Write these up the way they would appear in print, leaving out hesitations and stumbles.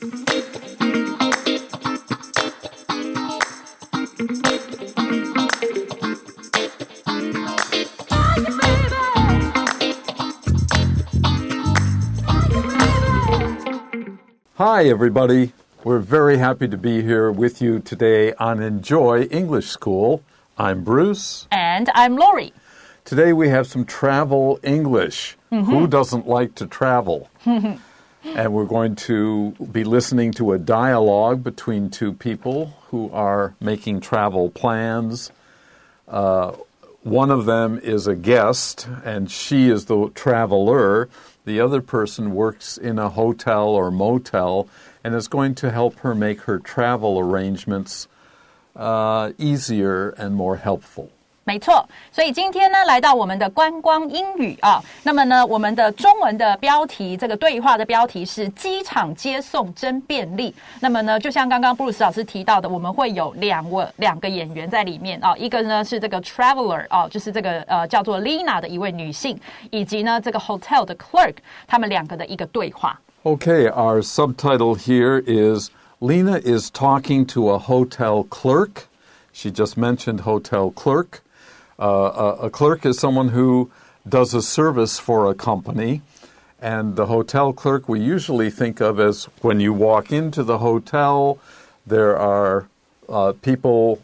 Hi, everybody. We're very happy to be here with you today on Enjoy English School. I'm Bruce. And I'm Laurie. Today we have some travel English. Who doesn't like to travel? And we're going to be listening to a dialogue between two people who are making travel plans. One of them is a guest, and she is the traveler. The other person works in a hotel or motel and is going to help her make her travel arrangements easier and more helpful. 没错，所以今天呢，来到我们的观光英语啊，那么呢，我们的中文的标题，这个对话的标题是机场接送真便利。那么呢，就像刚刚布鲁斯老师提到的，我们会有两个演员在里面啊，一个呢是这个 traveler 啊，就是这个叫做 Lina 的一位女性，以及呢这个 hotel 的 clerk， 他们两个的一个对话。Okay, our subtitle here is Lina is talking to a hotel clerk. She just mentioned hotel clerk. A clerk is someone who does a service for a company, and the hotel clerk we usually think of as when you walk into the hotel, there are people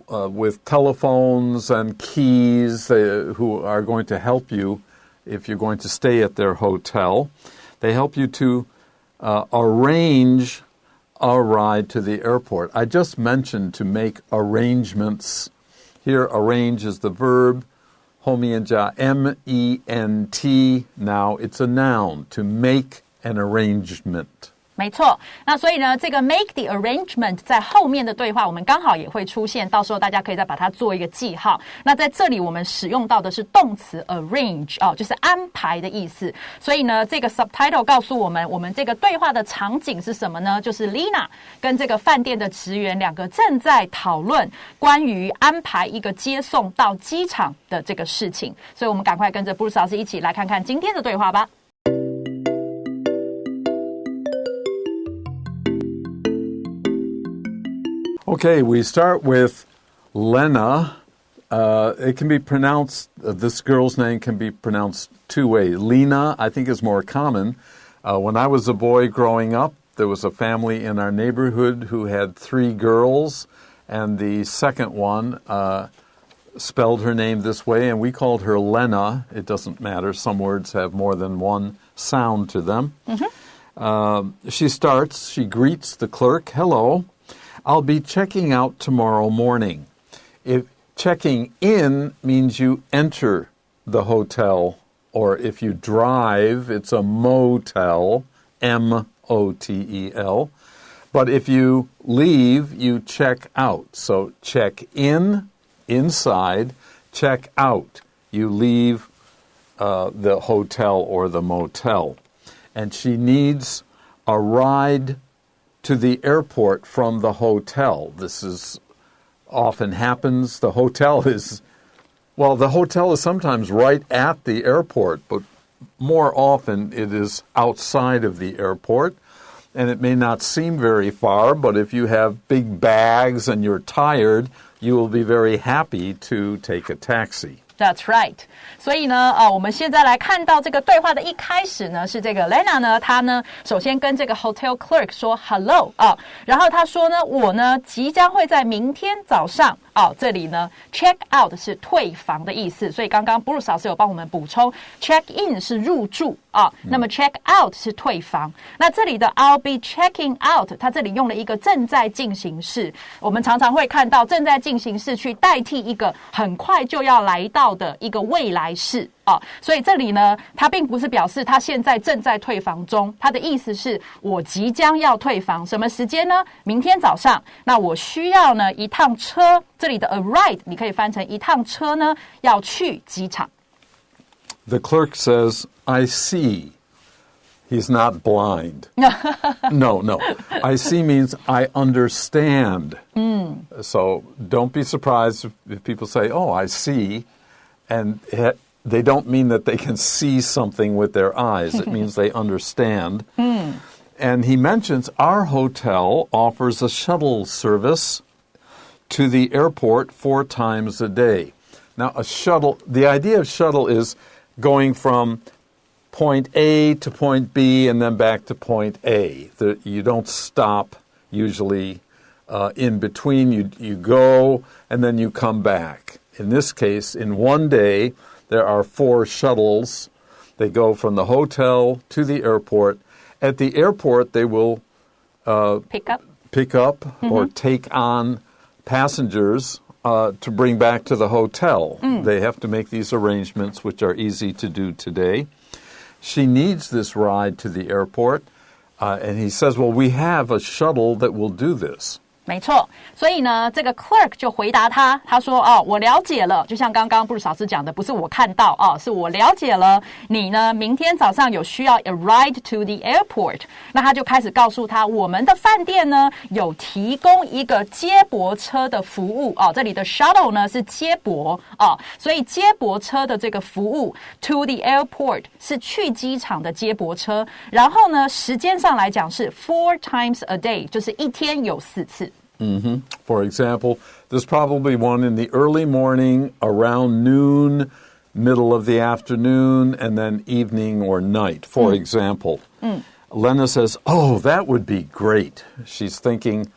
with telephones and keys who are going to help you if you're going to stay at their hotel. They help you to arrange a ride to the airport. I just mentioned to make arrangements. Here, arrange is the verb, 后面加 ment. Now it's a noun, to make an arrangement. 没错，那所以呢，这个 make the arrangement 在后面的对话，我们刚好也会出现，到时候大家可以再把它做一个记号。那在这里我们使用到的是动词 arrange 哦，就是安排的意思。所以呢，这个 subtitle 告诉我们，我们这个对话的场景是什么呢？就是 Lina 跟这个饭店的职员两个正在讨论关于安排一个接送到机场的这个事情。所以我们赶快跟着布鲁斯老师一起来看看今天的对话吧。Okay, we start with Lena. It can be pronounced, this girl's name can be pronounced two ways. Lena, I think, is more common. When I was a boy growing up, there was a family in our neighborhood who had 3 girls, and the second one spelled her name this way, and we called her Lena. It doesn't matter. Some words have more than one sound to them. She starts, she greets the clerk. Hello. I'll be checking out tomorrow morning. If checking in means you enter the hotel, or if you drive, it's a motel, M-O-T-E-L. But if you leave, you check out. So check in, inside, check out. You leave the hotel or the motel. And she needs a ride to the airport from the hotel. This is often happens. The hotel is sometimes right at the airport, but more often it is outside of the airport. And it may not seem very far, but if you have big bags and you're tired, you will be very happy to take a taxi. That's right. 所以呢，我们现在来看到这个对话的一开始呢，是这个 Lena 呢，她呢，首先跟这个 hotel clerk 说 hello 啊，然后她说呢，我呢即将会在明天早上这里呢 check out 是退房的意思，所以刚刚 Bruce 老师有帮我们补充 check in 是入住那么 check out 是退房。那这里的 I'll be checking out 它这里用了一个正在进行式，我们常常会看到正在进行式去代替一个很快就要来到的一个未来式所以这里呢它并不是表示它现在正在退房中，它的意思是我即将要退房，什么时间呢？明天早上。那我需要呢一趟车，这里的 a ride 你可以翻成一趟车呢要去机场。The clerk says, I see. He's not blind. No. I see means I understand. So don't be surprised if people say, oh, I see. And they don't mean that they can see something with their eyes. It means they understand. And he mentions our hotel offers a shuttle service to the airport 4 times a day. Now, a shuttle, the idea of shuttle is going from point A to point B and then back to point A. You don't stop usually in between. You go and then you come back. In this case, in one day, there are 4 shuttles. They go from the hotel to the airport. At the airport, they will pick up or take on passengers to bring back to the hotel. They have to make these arrangements, which are easy to do today. She needs this ride to the airport, and he says, well, we have a shuttle that will do this. 没错，所以呢，这个 clerk 就回答他，他说：“哦，我了解了，就像刚刚布鲁斯老师讲的，不是我看到哦，是我了解了。你呢，明天早上有需要 a ride to the airport， 那他就开始告诉他，我们的饭店呢有提供一个接驳车的服务哦，这里的 shuttle 呢是接驳哦，所以接驳车的这个服务 to the airport 是去机场的接驳车，然后呢，时间上来讲是 4 times a day， 就是一天有4次。” For example, there's probably one in the early morning, around noon, middle of the afternoon, and then evening or night, for example. Lena says, oh, that would be great. She's thinking,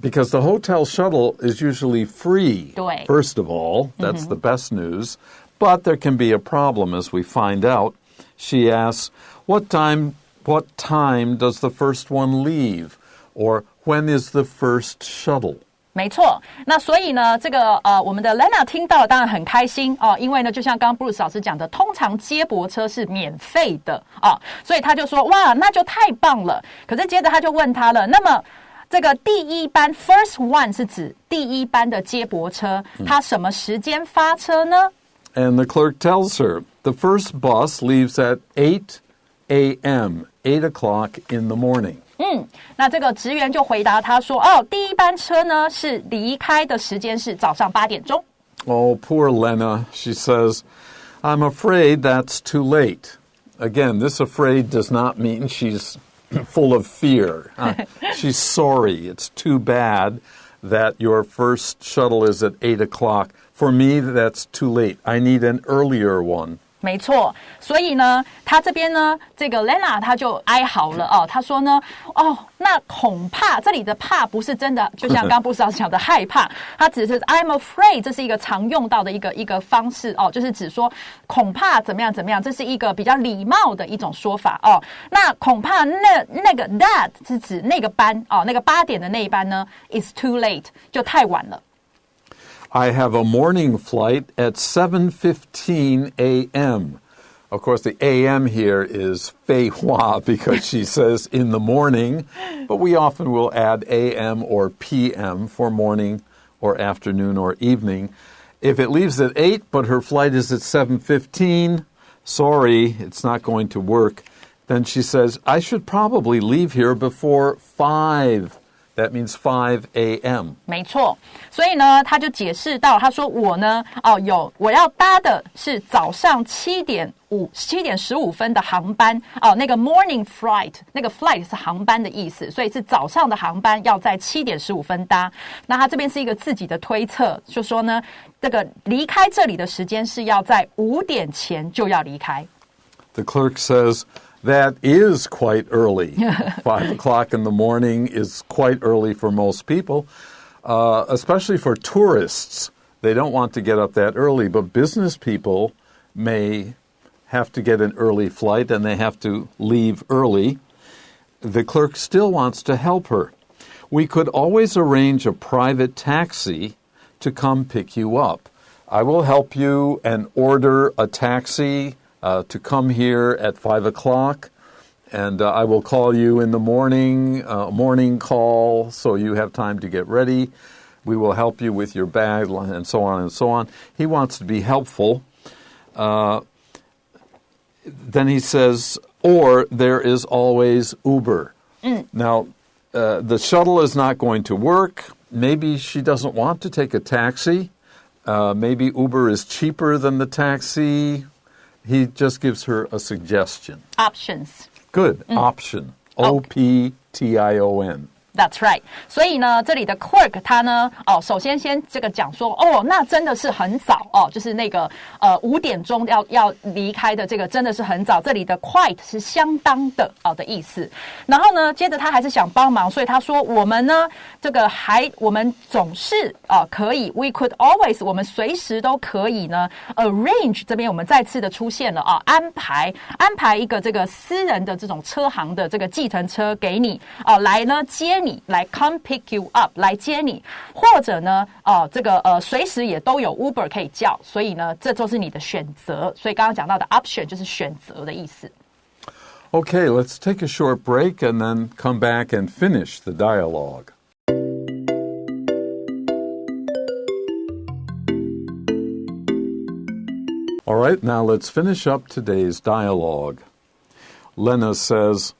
because the hotel shuttle is usually free, first of all. That's the best news. But there can be a problem, as we find out. She asks, what time does the first one leave? Or when is the first shuttle? 没错，那所以呢，这个我们的 Lena 听到当然很开心哦，因为呢，就像刚刚 Bruce 老师讲的，通常接驳车是免费的啊，所以他就说哇，那就太棒了。可是接着他就问他了，那么这个第一班 first one 是指第一班的接驳车，它什么时间发车呢？ And the clerk tells her the first bus leaves at 8 a.m., 8 o'clock in the morning. 那这个职员就回答他说：“哦，第一班车呢是离开的时间是早上8点钟。” Oh, poor Lena. She says, I'm afraid that's too late. Again, this afraid does not mean she's full of fear. She's sorry. It's too bad that your first shuttle is at 8 o'clock. For me, that's too late. I need an earlier one. 没错，所以呢，他这边呢，这个 Lena 他就哀嚎了哦，他说呢，哦，那恐怕这里的怕不是真的，就像刚刚布斯老师讲的害怕，他只是 I'm afraid， 这是一个常用到的一个方式哦，就是指说恐怕怎么样怎么样，这是一个比较礼貌的一种说法哦。那恐怕那个 that 是指那个班哦，那个8点的那一班呢 is too late， 就太晚了。I have a morning flight at 7:15 a.m. Of course, the a.m. here is 废话 because she says in the morning, but we often will add a.m. or p.m. for morning or afternoon or evening. If it leaves at 8, but her flight is at 7:15, sorry, it's not going to work. Then she says, I should probably leave here before 5.That means 5 a.m. 没错，所以呢，他就解释到，他说我呢，我要搭的是早上7点15分的航班哦，那个 morning flight， 那个 flight 是航班的意思，所以是早上的航班要在7点15分搭。那他这边是一个自己的推测，就说呢，这个离开这里的时间是要在5点前就要离开。The clerk says,That is quite early. 5 o'clock in the morning is quite early for most people, especially for tourists. They don't want to get up that early, but business people may have to get an early flight and they have to leave early. The clerk still wants to help her. We could always arrange a private taxi to come pick you up. I will help you and order a taxi.to come here at 5 o'clock, and I will call you in the morning, morning call, so you have time to get ready. We will help you with your bag, and so on and so on. He wants to be helpful. Then he says, or there is always Uber. Now, the shuttle is not going to work. Maybe she doesn't want to take a taxi. Maybe Uber is cheaper than the taxi.He just gives her a suggestion. Options. Good. Option. O-P-T-I-O-N。That's right. 所以呢，这里的 clerk 他呢，首先这个讲说，那真的是很早就是那个5点钟要离开的这个真的是很早。这里的 quite 是相当的的意思。然后呢，接着他还是想帮忙，所以他说我们呢，我们总是可以 ，we could always 我们随时都可以呢 arrange 这边我们再次的出现了安排一个这个私人的这种车行的这个计程车给你来呢接你。来 come pick you up 来接你，或者呢随时也都有 Uber 可以叫，所以呢这就是你的选择。所以刚刚讲到的 option 就是选择的意思。Okay, let's take a short break and then come back and finish the dialogue. All right, now let's finish up today's dialogue. Lena says,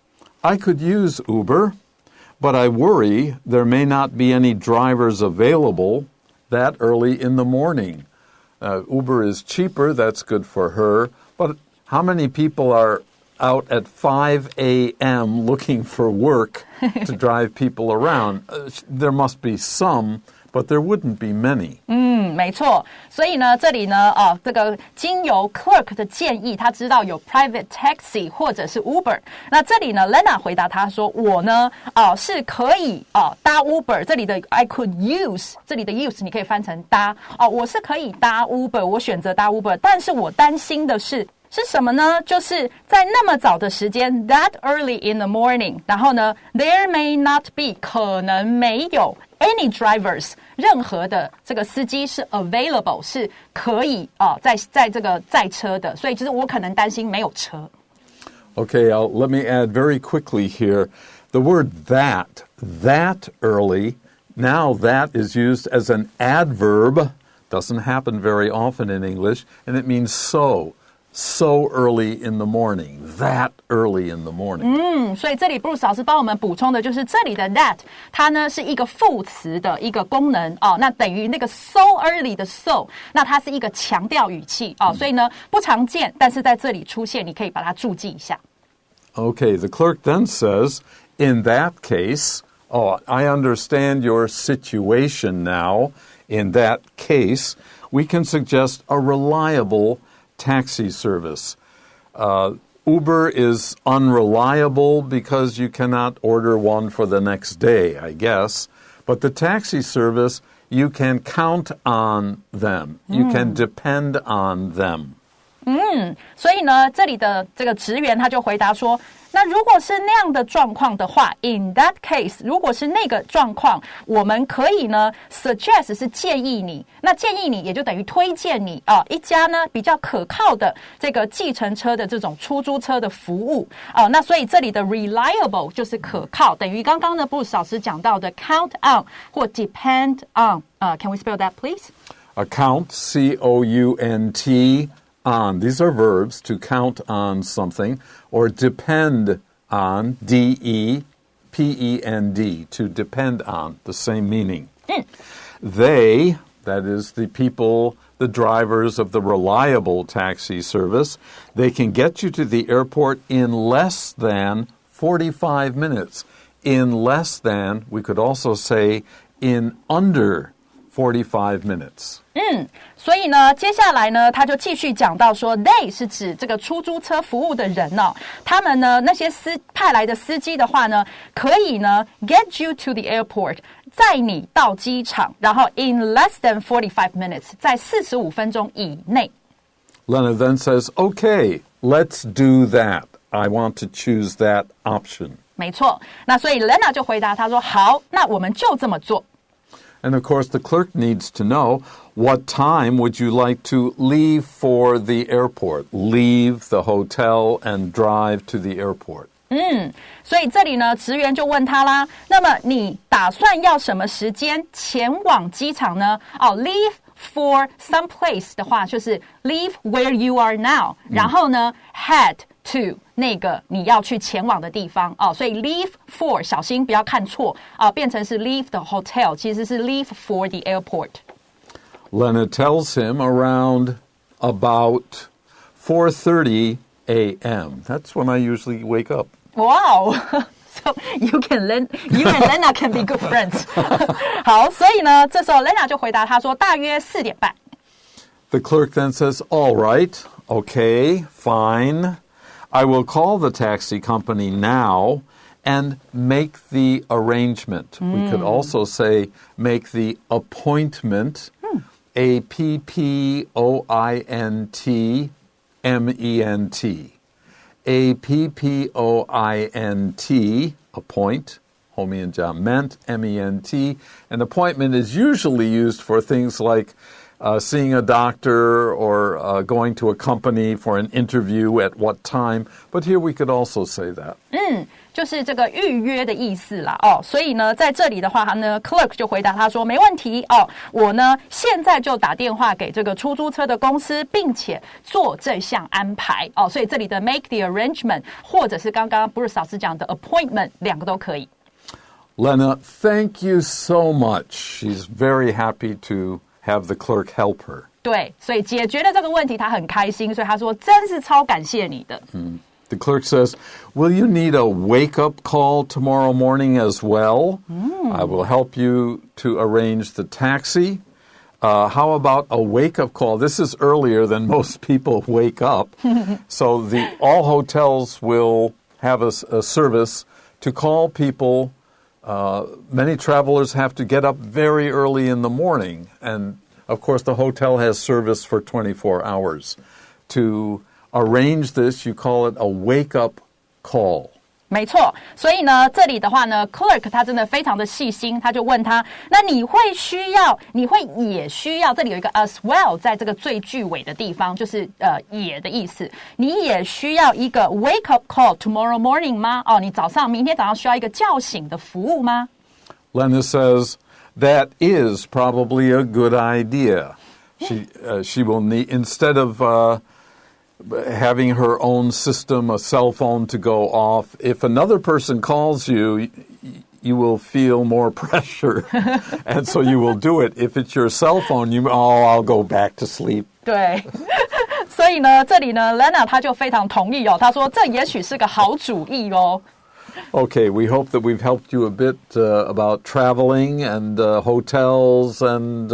I could use Uber.But I worry there may not be any drivers available that early in the morning. Uber is cheaper, that's good for her. But how many people are out at 5 a.m. looking for work to drive people around? There must be some, but there wouldn't be many. 没错。所以呢，这里呢，这个经由 clerk 的建议，他知道有 private taxi 或者是 Uber。那这里呢 ，Lena 回答他说，我呢，是可以搭 Uber。这里的 I could use， 这里的 use 你可以翻成搭我是可以搭 Uber， 我选择搭 Uber， 但是我担心的是什么呢？就是在那么早的时间 that early in the morning， 然后呢 there may not be 可能没有 any drivers 任何的这个司机是 available 是可以在这个载车的，所以就是我可能担心没有车。Okay, let me add very quickly here. The word that early, now that is used as an adverb, doesn't happen very often in English, and it means so early in the morning, that early in the morning. 所以这里 Bruce 老师帮我们补充的就是这里的 that 它呢是一个副词的一个功能那等于那个 so early 的 so， 那它是一个强调语气所以呢不常见，但是在这里出现，你可以把它注记一下。Okay, the clerk then says, in that case, I understand your situation now. In that case, we can suggest a reliable taxi service. Uber is unreliable because you cannot order one for the next day, I guess. But the taxi service, you can count on them. You can depend on them. 所以呢，这里的这个职员他就回答说，那如果是那样的状况的话 ，in that case， 如果是那个状况，我们可以呢 suggest 是建议你，那建议你也就等于推荐你一家呢比较可靠的这个计程车的这种出租车的服务那所以这里的 reliable 就是可靠，等于刚刚呢 Bruce 老师讲到的 count on 或 depend on。Can we spell that, please? Count, C-O-U-N-T.On. These are verbs to count on something, or depend on, D-E-P-E-N-D, to depend on, the same meaning. They, that is the people, the drivers of the reliable taxi service, they can get you to the airport in less than 45 minutes. In less than, we could also say in under 45 minutes. 所以呢，接下来呢，他就继续讲到说 ，they 是指这个出租车服务的人他们呢那些派来的司机的话呢，可以呢 get you to the airport， 载你到机场，然后 in less than 45 minutes， 在45分钟以内。Lena then says, "Okay, let's do that. I want to choose that option." 没错，那所以 Lena 就回答他说：“好，那我们就这么做。” And of course, the clerk needs to know, what time would you like to leave for the airport? Leave the hotel and drive to the airport. 所以这里呢，职员就问他啦，那么你打算要什么时间前往机场呢？leave for some place 的话，就是 leave where you are now，然后呢 head to 那个你要去前往的地方所以 leave for 小心不要看错变成是 leave the hotel， 其实是 leave for the airport. Lena tells him around about 4:30 a.m. That's when I usually wake up. Wow! You and Lena can be good friends 好，所以呢这时候 Lena 就回答他说大约4点半。 The clerk then says, all right, okay, fine. I will call the taxi company now and make the arrangement. We could also say make the appointment, appointment, appoint, appoint, ment, ment. An appointment is usually used for things like seeing a doctor or going to a company for an interview at what time. But here we could also say that. 就是这个预约的意思啦哦，所以呢，在这里的话呢 ，clerk 就回答他说没问题哦，我呢现在就打电话给这个出租车的公司，并且做这项安排哦，所以这里的 make the arrangement 或者是刚刚 Bruce 老师讲的 appointment 两个都可以。Lena, thank you so much. She's very happy to have the clerk help her. 对，所以解决了这个问题，他很开心，所以他说真是超感谢你的。The clerk says, will you need a wake-up call tomorrow morning as well? I will help you to arrange the taxi. How about a wake-up call? This is earlier than most people wake up. So all hotels will have a service to call people. Many travelers have to get up very early in the morning. And, of course, the hotel has service for 24 hours. To arrange this, you call it a wake-up call. 没错，所以呢，这里的话呢 ，clerk 他真的非常的细心，他就问他，那你会也需要，这里有一个 as well， 在这个最句尾的地方，就是也的意思，你也需要一个 wake up call tomorrow morning 吗？哦，你明天早上需要一个叫醒的服务吗？ Lena says, that is probably a good idea. She will need, instead of having her own system, a cell phone to go off, if another person calls you, you will feel more pressure. And so you will do it. If it's your cell phone, I'll go back to sleep. 对，所以呢，这里呢 ，Lena 她就非常同意哦，她说这也许是个好主意哦。Okay, we hope that we've helped you a bit about traveling and hotels and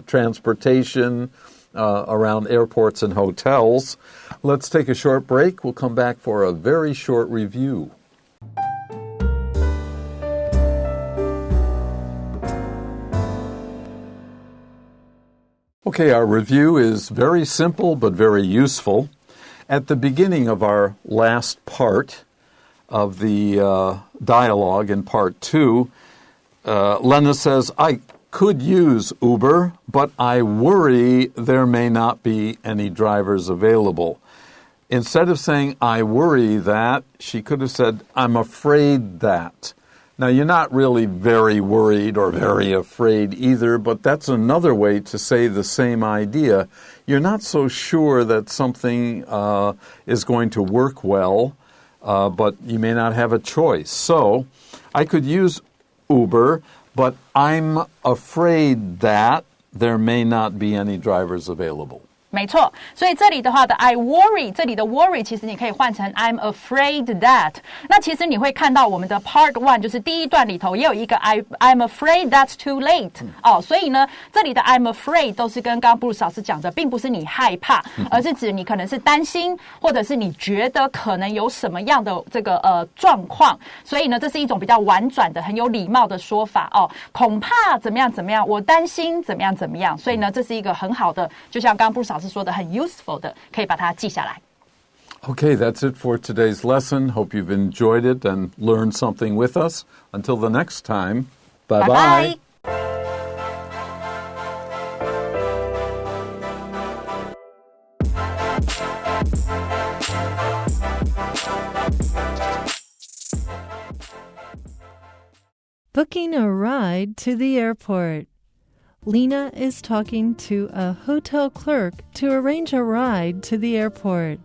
transportation around airports and hotels. Let's take a short break. We'll come back for a very short review. Okay, our review is very simple but very useful. At the beginning of our last part of the dialogue in part 2, Lena says, I could use Uber, but I worry there may not be any drivers available. Instead of saying, I worry that, she could have said, I'm afraid that. Now, you're not really very worried or very afraid either, but that's another way to say the same idea. You're not so sure that something is going to work well, but you may not have a choice. So, I could use Uber, but I'm afraid that there may not be any drivers available. 没错，所以这里的话的 I worry， 这里的 worry 其实你可以换成 I'm afraid that。那其实你会看到我们的 Part 1， 就是第一段里头也有一个 I'm afraid that's too late。哦，所以呢，这里的 I'm afraid 都是跟刚刚 Bruce 老师讲的，并不是你害怕，而是指你可能是担心，或者是你觉得可能有什么样的这个状况。所以呢，这是一种比较婉转的、很有礼貌的说法哦。恐怕怎么样怎么样，我担心怎么样怎么样。所以呢，这是一个很好的，就像刚刚 Bruce 老师说的很 useful 的，可以把它记下来。Okay, that's it for today's lesson. Hope you've enjoyed it and learned something with us. Until the next time, bye-bye. Booking a ride to the airport. Lena is talking to a hotel clerk to arrange a ride to the airport.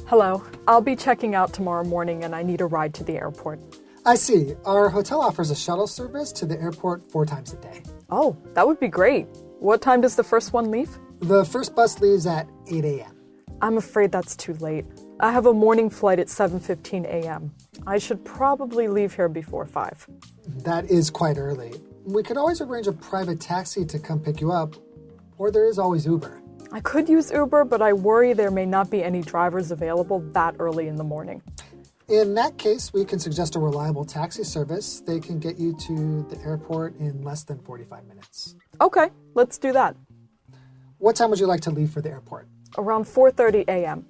Hello, I'll be checking out tomorrow morning and I need a ride to the airport. I see. Our hotel offers a shuttle service to the airport 4 times a day. Oh, that would be great. What time does the first one leave? The first bus leaves at 8 a.m. I'm afraid that's too late. I have a morning flight at 7:15 a.m. I should probably leave here before 5. That is quite early. We could always arrange a private taxi to come pick you up, or there is always Uber. I could use Uber, but I worry there may not be any drivers available that early in the morning. In that case, we can suggest a reliable taxi service. They can get you to the airport in less than 45 minutes. Okay, let's do that. What time would you like to leave for the airport? Around 4:30 a.m.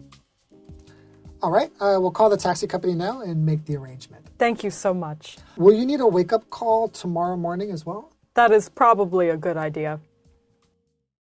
All right, I will call the taxi company now and make the arrangement. Thank you so much. Will you need a wake-up call tomorrow morning as well? That is probably a good idea.